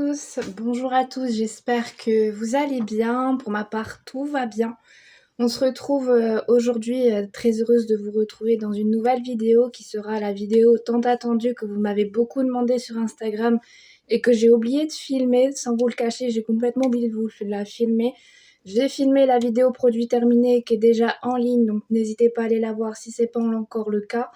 tous, bonjour à tous, j'espère que vous allez bien. Pour ma part, tout va bien. On se retrouve aujourd'hui, très heureuse de vous retrouver dans une nouvelle vidéo qui sera la vidéo tant attendue que vous m'avez beaucoup demandé sur Instagram et que j'ai oublié de filmer. Sans vous le cacher, j'ai complètement oublié de vous la filmer. J'ai filmé la vidéo produit terminé qui est déjà en ligne, donc n'hésitez pas à aller la voir si c'est pas encore le cas.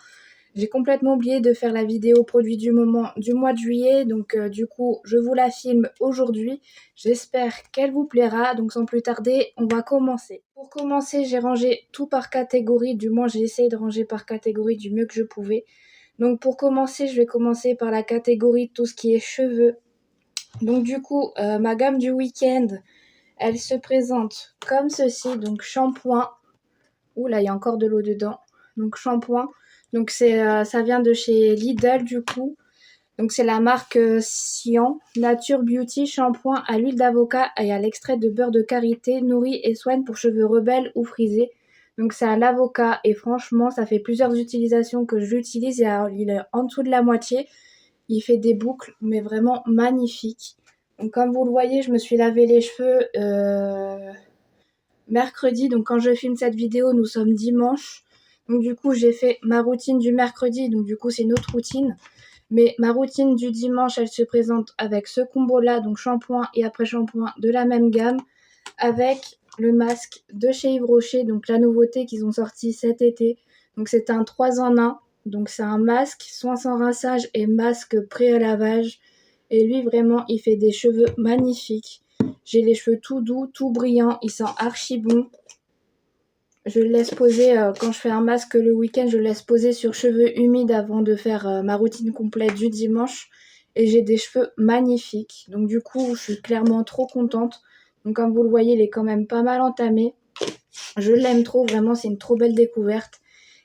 J'ai complètement oublié de faire la vidéo produit du mois de juillet, donc du coup je vous la filme aujourd'hui. J'espère qu'elle vous plaira, donc sans plus tarder, on va commencer. Pour commencer, j'ai rangé tout par catégorie, du moins j'ai essayé de ranger par catégorie du mieux que je pouvais. Donc pour commencer, je vais commencer par la catégorie de tout ce qui est cheveux. Donc du coup, ma gamme du week-end, elle se présente comme ceci, donc shampoing. Ouh là, il y a encore de l'eau dedans. Donc shampoing. Donc ça vient de chez Lidl du coup. Donc c'est la marque Sian Nature Beauty shampoing à l'huile d'avocat et à l'extrait de beurre de karité, nourrit et soigne pour cheveux rebelles ou frisés. Donc c'est à l'avocat et franchement ça fait plusieurs utilisations que je l'utilise et il est en dessous de la moitié. Il fait des boucles mais vraiment magnifiques. Donc comme vous le voyez, je me suis lavé les cheveux mercredi. Donc quand je filme cette vidéo, nous sommes dimanche. Donc du coup, j'ai fait ma routine du mercredi. Donc du coup, c'est une autre routine. Mais ma routine du dimanche, elle se présente avec ce combo-là, donc shampoing et après-shampoing de la même gamme, avec le masque de chez Yves Rocher, donc la nouveauté qu'ils ont sorti cet été. Donc c'est un 3 en 1. Donc c'est un masque, soin sans rinçage et masque pré-lavage. Et lui, vraiment, il fait des cheveux magnifiques. J'ai les cheveux tout doux, tout brillants. Il sent archi bon. Je le laisse poser, quand je fais un masque le week-end, je le laisse poser sur cheveux humides avant de faire ma routine complète du dimanche. Et j'ai des cheveux magnifiques. Donc du coup, je suis clairement trop contente. Donc comme vous le voyez, il est quand même pas mal entamé. Je l'aime trop, vraiment, c'est une trop belle découverte.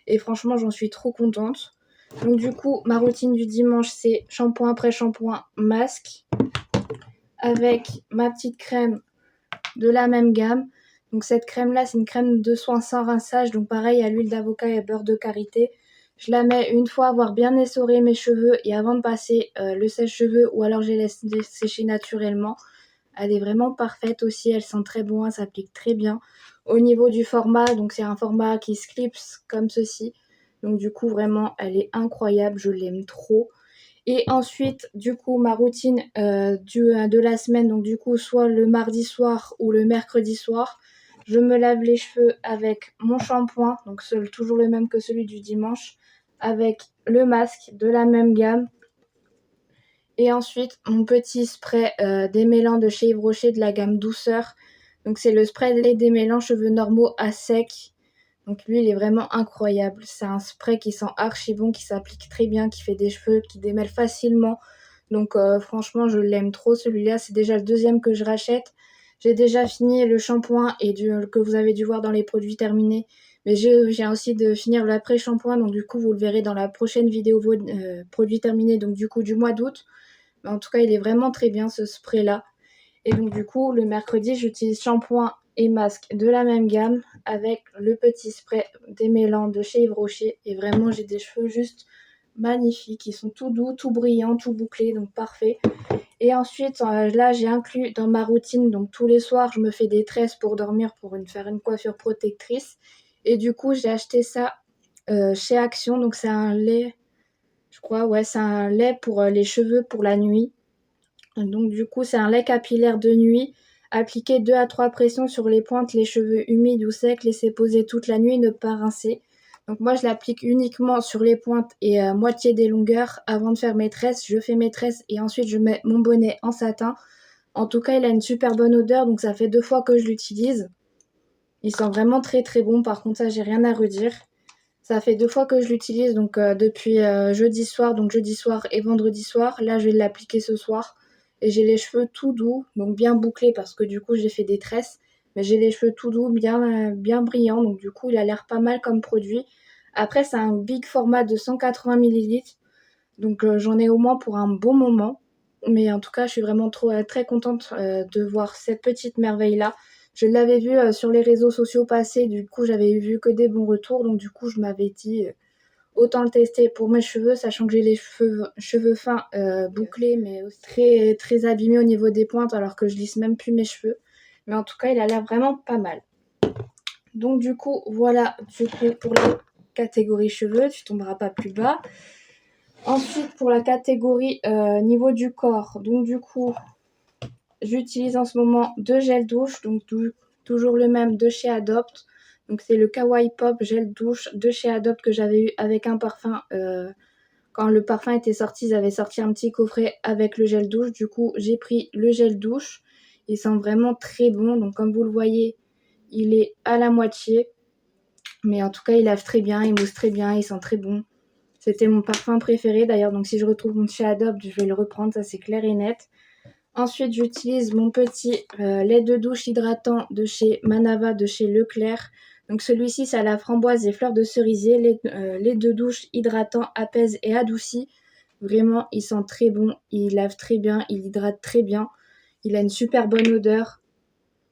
Et franchement, j'en suis trop contente. Donc du coup, ma routine du dimanche, c'est shampoing après shampoing, masque, avec ma petite crème de la même gamme. Donc cette crème-là, c'est une crème de soin sans rinçage. Donc pareil, à l'huile d'avocat et à beurre de karité. Je la mets une fois avoir bien essoré mes cheveux et avant de passer le sèche-cheveux ou alors je les laisse sécher naturellement. Elle est vraiment parfaite aussi, elle sent très bon, elle s'applique très bien. Au niveau du format, donc c'est un format qui se clipse comme ceci. Donc du coup, vraiment, elle est incroyable, je l'aime trop. Et ensuite, du coup, ma routine de la semaine, donc du coup, soit le mardi soir ou le mercredi soir, je me lave les cheveux avec mon shampoing, donc toujours le même que celui du dimanche, avec le masque de la même gamme. Et ensuite, mon petit spray démêlant de chez Yves Rocher de la gamme douceur. Donc c'est le spray lait démêlant cheveux normaux à sec. Donc lui, il est vraiment incroyable. C'est un spray qui sent archi bon, qui s'applique très bien, qui fait des cheveux, qui démêlent facilement. Donc franchement, je l'aime trop celui-là. C'est déjà le deuxième que je rachète. J'ai déjà fini le shampoing que vous avez dû voir dans les produits terminés. Mais j'ai aussi de finir l'après-shampoing. Donc du coup, vous le verrez dans la prochaine vidéo produits terminés. Donc du coup, du mois d'août. Mais en tout cas, il est vraiment très bien ce spray-là. Et donc du coup, le mercredi, j'utilise shampoing et masque de la même gamme avec le petit spray démêlant de chez Yves Rocher. Et vraiment, j'ai des cheveux juste magnifiques. Ils sont tout doux, tout brillants, tout bouclés, donc parfait. Et ensuite, là, j'ai inclus dans ma routine, donc tous les soirs, je me fais des tresses pour dormir, pour faire une coiffure protectrice. Et du coup, j'ai acheté ça chez Action. Donc c'est un lait, je crois, ouais, c'est un lait pour les cheveux pour la nuit. Donc du coup, c'est un lait capillaire de nuit. Appliquer 2 à 3 pressions sur les pointes, les cheveux humides ou secs, laisser poser toute la nuit et ne pas rincer. Donc moi, je l'applique uniquement sur les pointes et à moitié des longueurs. Avant de faire mes tresses, je fais mes tresses et ensuite je mets mon bonnet en satin. En tout cas, il a une super bonne odeur, donc ça fait 2 fois que je l'utilise. Il sent vraiment très très bon, par contre ça, j'ai rien à redire. Ça fait 2 fois que je l'utilise, donc depuis jeudi soir, donc jeudi soir et vendredi soir. Là, je vais l'appliquer ce soir. Et j'ai les cheveux tout doux, donc bien bouclés parce que du coup, j'ai fait des tresses. Mais j'ai les cheveux tout doux, bien brillants, donc du coup, il a l'air pas mal comme produit. Après, c'est un big format de 180 millilitres. Donc j'en ai au moins pour un bon moment. Mais en tout cas, je suis vraiment très contente de voir cette petite merveille-là. Je l'avais vue sur les réseaux sociaux passer, du coup, j'avais vu que des bons retours. Donc du coup, je m'avais dit, autant le tester pour mes cheveux, sachant que j'ai les cheveux fins bouclés, mais aussi très, très abîmés au niveau des pointes, alors que je lisse même plus mes cheveux. Mais en tout cas, il a l'air vraiment pas mal. Donc du coup, voilà pour la catégorie cheveux, tu tomberas pas plus bas. Ensuite, pour la catégorie niveau du corps, donc du coup, j'utilise en ce moment 2 gels douche, donc toujours le même de chez Adopt. Donc c'est le Kawaii Pop gel douche de chez Adopt que j'avais eu avec un parfum. Quand le parfum était sorti, ils avaient sorti un petit coffret avec le gel douche. Du coup, j'ai pris le gel douche. Il sent vraiment très bon. Donc comme vous le voyez, il est à la moitié. Mais en tout cas, il lave très bien, il mousse très bien, il sent très bon. C'était mon parfum préféré d'ailleurs. Donc si je retrouve mon chez Adopt, je vais le reprendre, ça c'est clair et net. Ensuite, j'utilise mon petit lait de douche hydratant de chez Manava, de chez Leclerc. Donc celui-ci, c'est à la framboise et fleurs de cerisier. Lait de douche hydratant apaise et adoucit. Vraiment, il sent très bon, il lave très bien, il hydrate très bien. Il a une super bonne odeur.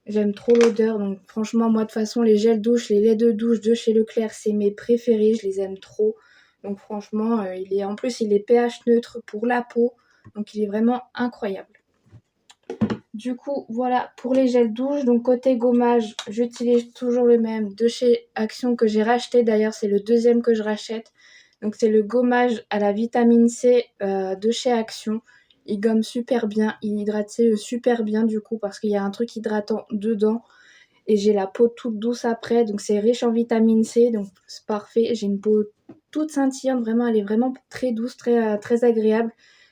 J'aime trop l'odeur. Donc franchement, moi de toute façon, les gels douche, les laits de douche de chez Leclerc, c'est mes préférés. Je les aime trop. Donc franchement, en plus, il est pH neutre pour la peau. Donc il est vraiment incroyable. Du coup, voilà pour les gels douche. Donc côté gommage, j'utilise toujours le même de chez Action que j'ai racheté. D'ailleurs, c'est le deuxième que je rachète. Donc c'est le gommage à la vitamine C de chez Action. Il gomme super bien, il hydrate super bien du coup parce qu'il y a un truc hydratant dedans. Et j'ai la peau toute douce après. Donc c'est riche en vitamine C, donc c'est parfait. J'ai une peau toute scintillante, vraiment, elle est vraiment très douce, très agréable.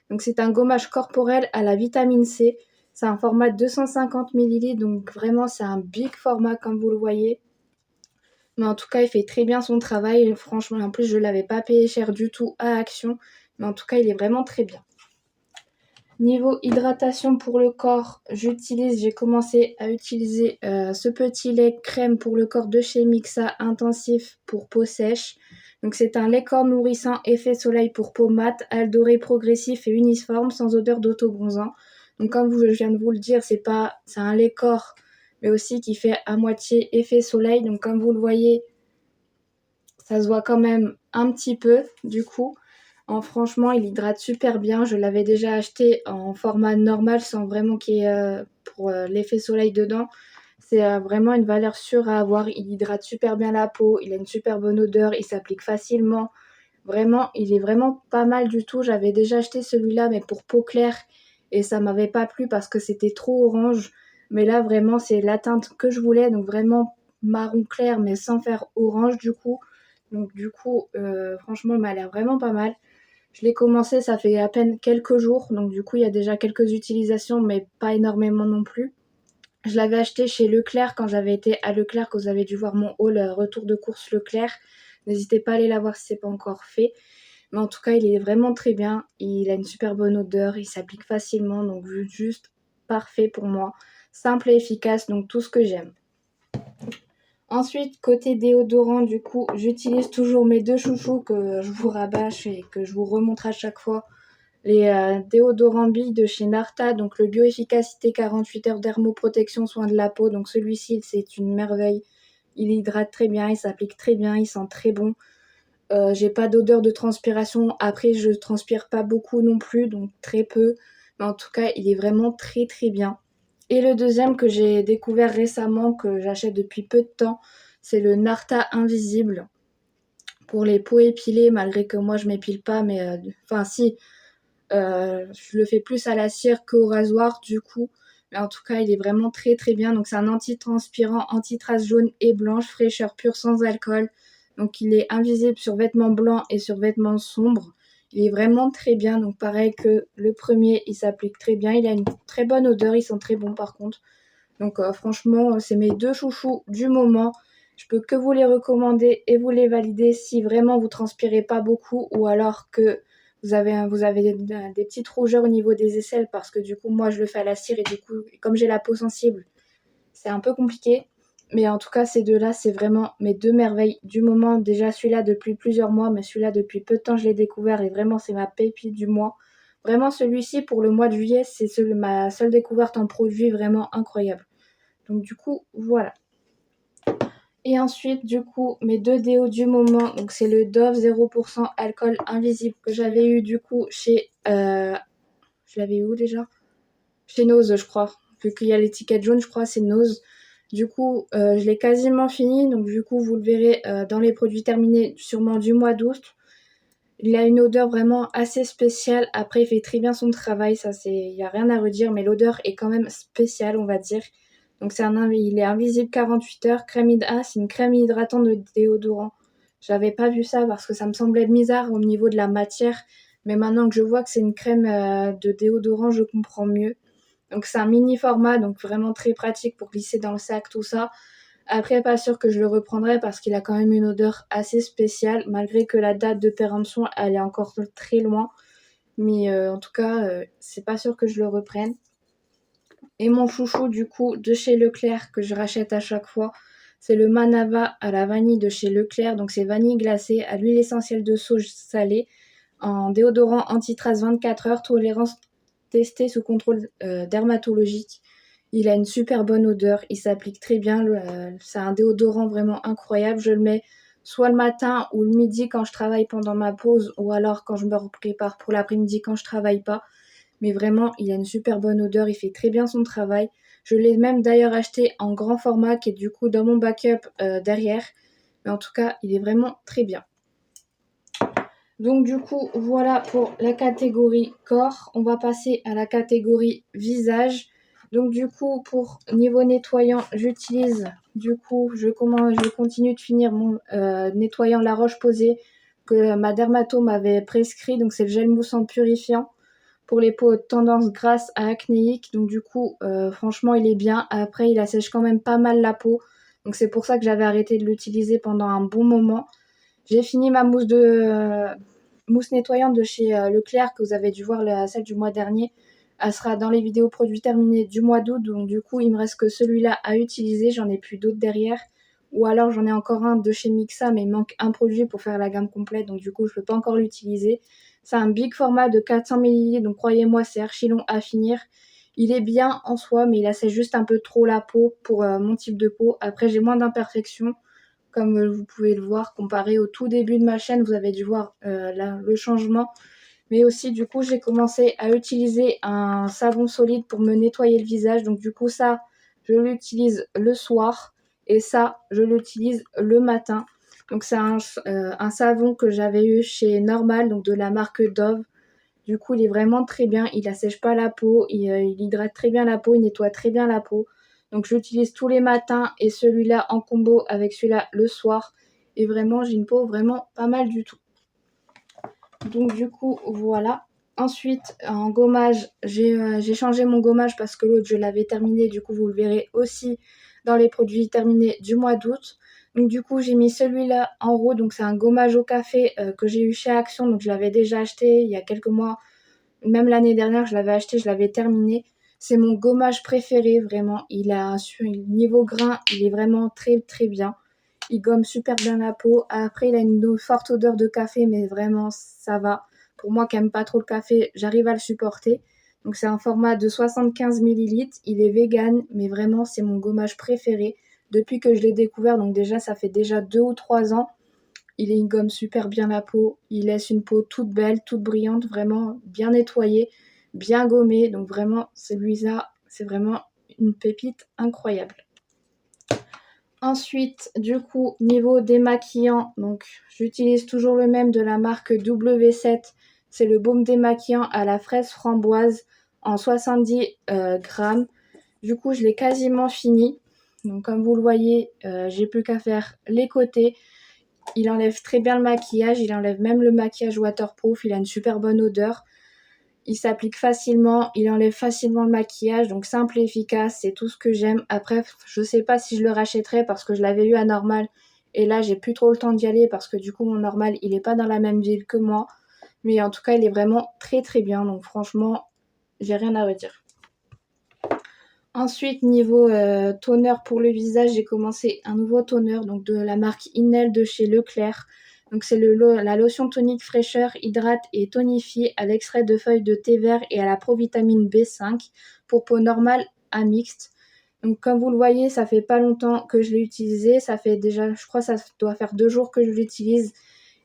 Donc c'est un gommage corporel à la vitamine C. C'est un format de 250 ml, donc vraiment c'est un big format comme vous le voyez. Mais en tout cas, il fait très bien son travail. Franchement, en plus, je ne l'avais pas payé cher du tout à Action. Mais en tout cas, il est vraiment très bien. Niveau hydratation pour le corps, j'ai commencé à utiliser ce petit lait crème pour le corps de chez Mixa intensif pour peau sèche. Donc c'est un lait corps nourrissant effet soleil pour peau mate, doré progressif et uniforme sans odeur d'autobronzant. Donc comme je viens de vous le dire, c'est un lait corps mais aussi qui fait à moitié effet soleil. Donc comme vous le voyez, ça se voit quand même un petit peu du coup. Franchement, il hydrate super bien. Je l'avais déjà acheté en format normal sans vraiment qu'il y ait pour l'effet soleil dedans. C'est vraiment une valeur sûre à avoir. Il hydrate super bien la peau. Il a une super bonne odeur. Il s'applique facilement. Vraiment, il est vraiment pas mal du tout. J'avais déjà acheté celui-là, mais pour peau claire. Et ça m'avait pas plu parce que c'était trop orange. Mais là, vraiment, c'est la teinte que je voulais. Donc vraiment marron clair, mais sans faire orange du coup. Donc du coup, franchement, il m'a l'air vraiment pas mal. Je l'ai commencé, ça fait à peine quelques jours, donc du coup il y a déjà quelques utilisations, mais pas énormément non plus. Je l'avais acheté chez Leclerc quand j'avais été à Leclerc, que vous avez dû voir mon haul retour de course Leclerc. N'hésitez pas à aller la voir si c'est pas encore fait. Mais en tout cas, il est vraiment très bien. Il a une super bonne odeur, il s'applique facilement, donc juste parfait pour moi. Simple et efficace, donc tout ce que j'aime. Ensuite, côté déodorant, du coup, j'utilise toujours mes deux chouchous que je vous rabâche et que je vous remontre à chaque fois. Les déodorants billes de chez Narta, donc le bioefficacité 48 heures dermoprotection soin de la peau. Donc celui-ci, c'est une merveille. Il hydrate très bien, il s'applique très bien, il sent très bon. J'ai pas d'odeur de transpiration. Après, je transpire pas beaucoup non plus, donc très peu. Mais en tout cas, il est vraiment très très bien. Et le deuxième que j'ai découvert récemment, que j'achète depuis peu de temps, c'est le Narta Invisible. Pour les peaux épilées, malgré que moi je m'épile pas, mais enfin si, je le fais plus à la cire qu'au rasoir du coup. Mais en tout cas, il est vraiment très très bien. Donc c'est un anti-transpirant, anti-trace jaune et blanche, fraîcheur pure sans alcool. Donc il est invisible sur vêtements blancs et sur vêtements sombres. Il est vraiment très bien. Donc pareil que le premier, il s'applique très bien. Il a une très bonne odeur, ils sont très bons par contre. Donc franchement, c'est mes deux chouchous du moment. Je peux que vous les recommander et vous les valider si vraiment vous transpirez pas beaucoup ou alors que vous avez des petites rougeurs au niveau des aisselles parce que du coup, moi, je le fais à la cire et du coup, comme j'ai la peau sensible, c'est un peu compliqué. Mais en tout cas, ces deux-là, c'est vraiment mes deux merveilles du moment. Déjà, celui-là depuis plusieurs mois, mais celui-là depuis peu de temps, je l'ai découvert et vraiment, c'est ma pépite du mois. Vraiment, celui-ci, pour le mois de juillet, c'est ma seule découverte en produit vraiment incroyable. Donc du coup, voilà. Et ensuite, du coup, mes 2 déos du moment, donc c'est le Dove 0% alcool invisible que j'avais eu du coup chez... je l'avais eu où déjà? Chez Nose, je crois. Vu qu'il y a l'étiquette jaune, je crois, c'est Nose. Du coup, je l'ai quasiment fini. Donc, du coup, vous le verrez dans les produits terminés, sûrement du mois d'août. Il a une odeur vraiment assez spéciale. Après, il fait très bien son travail. Ça, il n'y a rien à redire. Mais l'odeur est quand même spéciale, on va dire. Donc, il est invisible 48 heures. Crème Hydra, c'est une crème hydratante de déodorant. J'avais pas vu ça parce que ça me semblait bizarre au niveau de la matière. Mais maintenant que je vois que c'est une crème de déodorant, je comprends mieux. Donc c'est un mini format, donc vraiment très pratique pour glisser dans le sac, tout ça. Après, pas sûr que je le reprendrai parce qu'il a quand même une odeur assez spéciale, malgré que la date de péremption, elle est encore très loin. Mais en tout cas, c'est pas sûr que je le reprenne. Et mon chouchou, du coup, de chez Leclerc, que je rachète à chaque fois, c'est le Manava à la vanille de chez Leclerc. Donc c'est vanille glacée à l'huile essentielle de sauge salée, en déodorant anti-trace 24 heures, tolérance testée sous contrôle dermatologique. Il a une super bonne odeur, il s'applique très bien, c'est un déodorant vraiment incroyable. Je le mets soit le matin ou le midi quand je travaille pendant ma pause, ou alors quand je me prépare pour l'après-midi quand je travaille pas. Mais vraiment, il a une super bonne odeur, il fait très bien son travail. Je l'ai même d'ailleurs acheté en grand format qui est du coup dans mon backup derrière. Mais en tout cas, il est vraiment très bien. Donc du coup, voilà pour la catégorie corps. On va passer à la catégorie visage. Donc du coup, pour niveau nettoyant, j'utilise, du coup, je continue de finir mon nettoyant La Roche-Posay que ma dermato m'avait prescrit. Donc c'est le gel moussant purifiant pour les peaux tendance grasse à acnéique. Donc du coup, franchement, il est bien. Après, il assèche quand même pas mal la peau. Donc c'est pour ça que j'avais arrêté de l'utiliser pendant un bon moment. J'ai fini ma mousse nettoyante de chez Leclerc que vous avez dû voir celle du mois dernier. Elle sera dans les vidéos produits terminés du mois d'août. Donc du coup, il me reste que celui-là à utiliser. J'en ai plus d'autres derrière. Ou alors j'en ai encore un de chez Mixa, mais il manque un produit pour faire la gamme complète. Donc du coup, je ne peux pas encore l'utiliser. C'est un big format de 400 ml. Donc croyez-moi, c'est archi long à finir. Il est bien en soi, mais il assèche juste un peu trop la peau pour mon type de peau. Après, j'ai moins d'imperfections. Comme vous pouvez le voir, comparé au tout début de ma chaîne, vous avez dû voir le changement. Mais aussi, du coup, j'ai commencé à utiliser un savon solide pour me nettoyer le visage. Donc, du coup, ça, je l'utilise le soir. Et ça, je l'utilise le matin. Donc, c'est un savon que j'avais eu chez Normal, donc de la marque Dove. Du coup, il est vraiment très bien. Il assèche pas la peau. Il hydrate très bien la peau. Il nettoie très bien la peau. Donc, je l'utilise tous les matins et celui-là en combo avec celui-là le soir. Et vraiment, j'ai une peau vraiment pas mal du tout. Donc, du coup, voilà. Ensuite, en gommage, j'ai changé mon gommage parce que l'autre, je l'avais terminé. Du coup, vous le verrez aussi dans les produits terminés du mois d'août. Donc, du coup, j'ai mis celui-là en roue. Donc, c'est un gommage au café que j'ai eu chez Action. Donc, je l'avais déjà acheté il y a quelques mois. Même l'année dernière, je l'avais acheté, je l'avais terminé. C'est mon gommage préféré, vraiment. Il a un niveau grain, il est vraiment très très bien. Il gomme super bien la peau. Après, il a une forte odeur de café, mais vraiment, ça va. Pour moi qui n'aime pas trop le café, j'arrive à le supporter. Donc, c'est un format de 75 ml. Il est vegan, mais vraiment, c'est mon gommage préféré. Depuis que je l'ai découvert, donc déjà, ça fait déjà 2 ou 3 ans. Il gomme super bien la peau. Il laisse une peau toute belle, toute brillante, vraiment bien nettoyée, bien gommée. Donc, vraiment, celui-là, c'est vraiment une pépite incroyable. Ensuite, du coup, niveau démaquillant, donc j'utilise toujours le même de la marque W7. C'est le baume démaquillant à la fraise framboise en 70 grammes. Du coup, je l'ai quasiment fini. Donc, comme vous le voyez, j'ai plus qu'à faire les côtés. Il enlève très bien le maquillage. Il enlève même le maquillage waterproof. Il a une super bonne odeur. Il s'applique facilement, il enlève facilement le maquillage, donc simple et efficace, c'est tout ce que j'aime. Après, je sais pas si je le rachèterai parce que je l'avais eu à Normal et là j'ai plus trop le temps d'y aller parce que du coup mon Normal il est pas dans la même ville que moi. Mais en tout cas il est vraiment très très bien, donc franchement j'ai rien à redire. Ensuite, niveau toner pour le visage, j'ai commencé un nouveau toner donc de la marque Inel de chez Leclerc. Donc c'est la lotion tonique fraîcheur, hydrate et tonifie à l'extrait de feuilles de thé vert et à la provitamine B5 pour peau normale à mixte. Donc comme vous le voyez, ça fait pas longtemps que je l'ai utilisé. Ça fait déjà, je crois ça doit faire 2 jours que je l'utilise.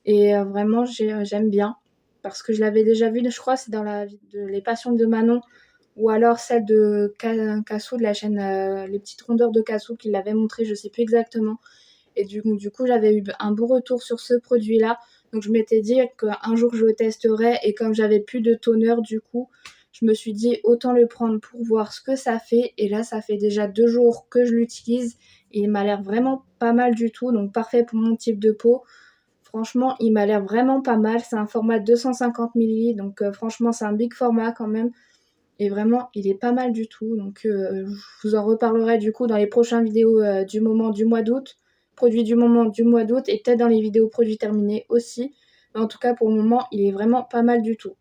Et vraiment, j'aime bien. Parce que je l'avais déjà vu, je crois, c'est dans Les Passions de Manon. Ou alors celle de Cassou, de la chaîne Les Petites Rondeurs de Cassou, qui l'avait montré, je sais plus exactement. Et du coup, j'avais eu un bon retour sur ce produit-là. Donc je m'étais dit qu'un jour je le testerais. Et comme j'avais plus de toner, du coup, je me suis dit autant le prendre pour voir ce que ça fait. Et là, ça fait déjà 2 jours que je l'utilise. Et il m'a l'air vraiment pas mal du tout. Donc parfait pour mon type de peau. Franchement, il m'a l'air vraiment pas mal. C'est un format de 250 ml. Donc franchement, c'est un big format quand même. Et vraiment, il est pas mal du tout. Donc je vous en reparlerai du coup dans les prochaines vidéos du moment du mois d'août. Produits du moment du mois d'août et peut-être dans les vidéos produits terminés aussi. Mais en tout cas, pour le moment, il est vraiment pas mal du tout.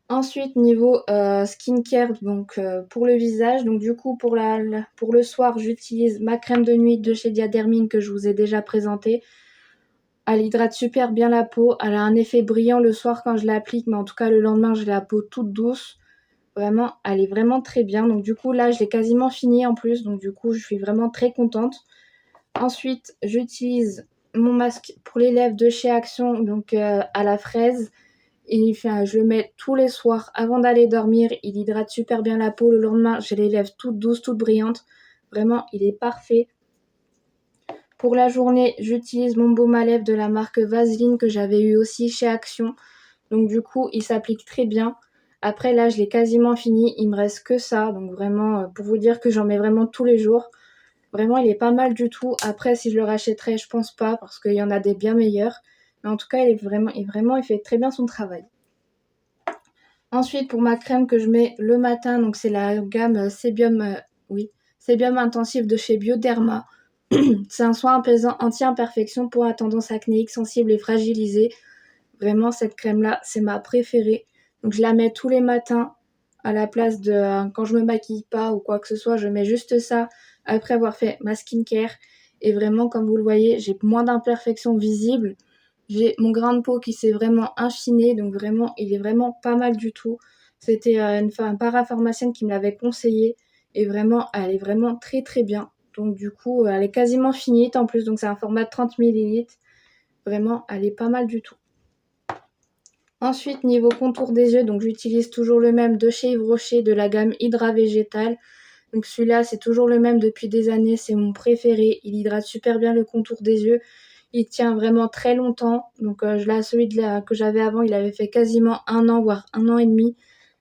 Ensuite, niveau skincare, donc pour le visage, donc du coup pour le soir, j'utilise ma crème de nuit de chez Diadermine que je vous ai déjà présentée. Elle hydrate super bien la peau, elle a un effet brillant le soir quand je l'applique, mais en tout cas le lendemain j'ai la peau toute douce. Vraiment, elle est vraiment très bien. Donc du coup là je l'ai quasiment fini en plus, donc du coup je suis vraiment très contente. Ensuite, j'utilise mon masque pour les lèvres de chez Action, donc à la fraise. Et je le mets tous les soirs avant d'aller dormir. Il hydrate super bien la peau. Le lendemain, j'ai les lèvres toutes douces, toutes brillantes. Vraiment, il est parfait. Pour la journée, j'utilise mon baume à lèvres de la marque Vaseline que j'avais eu aussi chez Action. Donc du coup, il s'applique très bien. Après, là, je l'ai quasiment fini. Il me reste que ça. Donc vraiment, pour vous dire que j'en mets vraiment tous les jours. Vraiment, il est pas mal du tout. Après, si je le rachèterais, je pense pas parce qu'il y en a des bien meilleurs. Mais en tout cas, il fait très bien son travail. Ensuite, pour ma crème que je mets le matin, donc c'est la gamme Sébium Intensif de chez Bioderma. C'est un soin apaisant anti-imperfection pour la tendance acnéique sensible et fragilisée. Vraiment, cette crème-là, c'est ma préférée. Donc, je la mets tous les matins à la place de quand je me maquille pas ou quoi que ce soit. Je mets juste ça après avoir fait ma skincare. Et vraiment, comme vous le voyez, j'ai moins d'imperfections visibles. J'ai mon grain de peau qui s'est vraiment inchiné. Donc, vraiment, il est vraiment pas mal du tout. C'était une parapharmacienne qui me l'avait conseillé. Et vraiment, elle est vraiment très très bien. Donc, du coup, elle est quasiment finie en plus. Donc, c'est un format de 30 ml. Vraiment, elle est pas mal du tout. Ensuite, niveau contour des yeux, donc j'utilise toujours le même de chez Yves Rocher de la gamme Hydra Végétal. Donc celui-là, c'est toujours le même depuis des années, c'est mon préféré. Il hydrate super bien le contour des yeux. Il tient vraiment très longtemps. Donc là, que j'avais avant, il avait fait quasiment 1 an, voire 1 an et demi.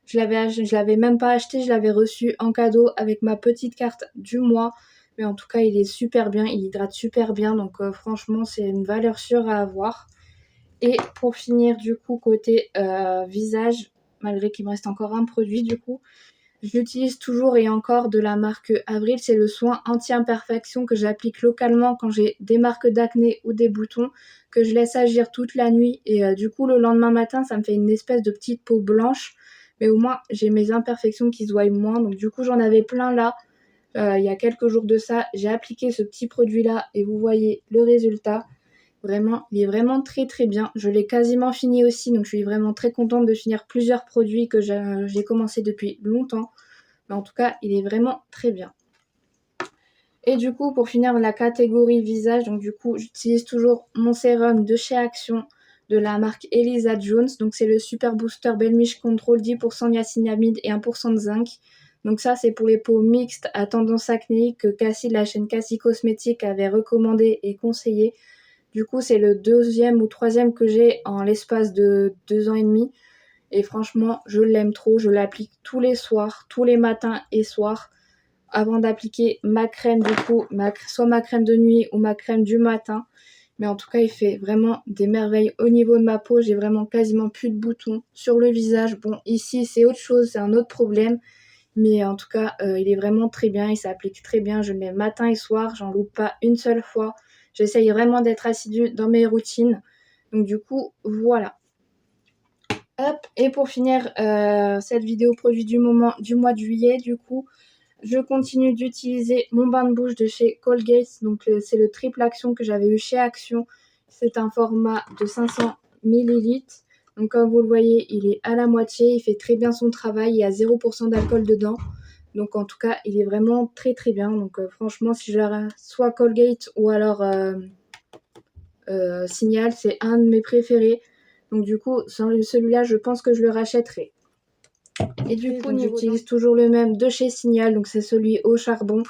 Je l'avais même pas acheté, je l'avais reçu en cadeau avec ma petite carte du mois. Mais en tout cas, il est super bien, il hydrate super bien. Donc franchement, c'est une valeur sûre à avoir. Et pour finir, du coup, côté visage, malgré qu'il me reste encore un produit, du coup, j'utilise toujours et encore de la marque Avril. C'est le soin anti-imperfection que j'applique localement quand j'ai des marques d'acné ou des boutons, que je laisse agir toute la nuit. Et du coup, le lendemain matin, ça me fait une espèce de petite peau blanche. Mais au moins, j'ai mes imperfections qui se voient moins. Donc du coup, j'en avais plein là. Il y a quelques jours de ça, j'ai appliqué ce petit produit-là et vous voyez le résultat. Vraiment, il est vraiment très très bien. Je l'ai quasiment fini aussi, donc je suis vraiment très contente de finir plusieurs produits que j'ai commencé depuis longtemps. Mais en tout cas, il est vraiment très bien. Et du coup, pour finir la catégorie visage, donc du coup, j'utilise toujours mon sérum de chez Action de la marque Elisa Jones. Donc c'est le Super Booster Belmiche Control, 10% de niacinamide et 1% de zinc. Donc ça, c'est pour les peaux mixtes à tendance acnéique que Cassie de la chaîne Cassie Cosmétique avait recommandé et conseillé. Du coup, c'est le 2e ou 3e que j'ai en l'espace de 2 ans et demi. Et franchement, je l'aime trop. Je l'applique tous les soirs, tous les matins et soirs, avant d'appliquer ma crème, du coup, soit ma crème de nuit ou ma crème du matin. Mais en tout cas, il fait vraiment des merveilles au niveau de ma peau. J'ai vraiment quasiment plus de boutons sur le visage. Bon, ici, c'est autre chose, c'est un autre problème. Mais en tout cas, il est vraiment très bien. Il s'applique très bien. Je le mets matin et soir. J'en loupe pas une seule fois. J'essaye vraiment d'être assidue dans mes routines. Donc du coup, voilà. Hop, et pour finir cette vidéo produit du mois de juillet, du coup, je continue d'utiliser mon bain de bouche de chez Colgate. Donc c'est le triple action que j'avais eu chez Action. C'est un format de 500 ml. Donc comme vous le voyez, il est à la moitié. Il fait très bien son travail. Il y a 0% d'alcool dedans. Donc en tout cas, il est vraiment très très bien. Donc franchement, si je leur soit Colgate ou alors Signal, c'est un de mes préférés. Donc du coup, celui-là, je pense que je le rachèterai. Et du coup, j'utilise toujours le même de chez Signal, donc c'est celui au charbon.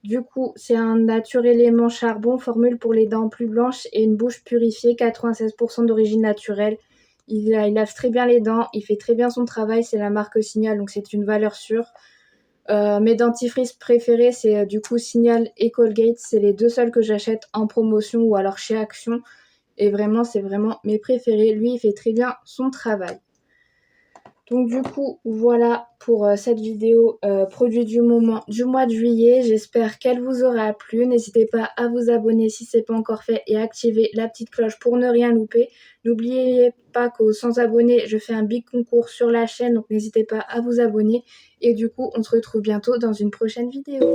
Du coup, c'est un nature élément charbon, formule pour les dents plus blanches et une bouche purifiée, 96% d'origine naturelle. Il lave très bien les dents, il fait très bien son travail, c'est la marque Signal, donc c'est une valeur sûre. Mes dentifrices préférés, c'est du coup Signal et Colgate, c'est les deux seuls que j'achète en promotion ou alors chez Action. Et vraiment, c'est vraiment mes préférés. Lui, il fait très bien son travail. Donc du coup, voilà pour cette vidéo produit du moment du mois de juillet. J'espère qu'elle vous aura plu. N'hésitez pas à vous abonner si ce n'est pas encore fait et activer la petite cloche pour ne rien louper. N'oubliez pas qu'aux 100 abonnés, je fais un big concours sur la chaîne, donc n'hésitez pas à vous abonner. Et du coup, on se retrouve bientôt dans une prochaine vidéo.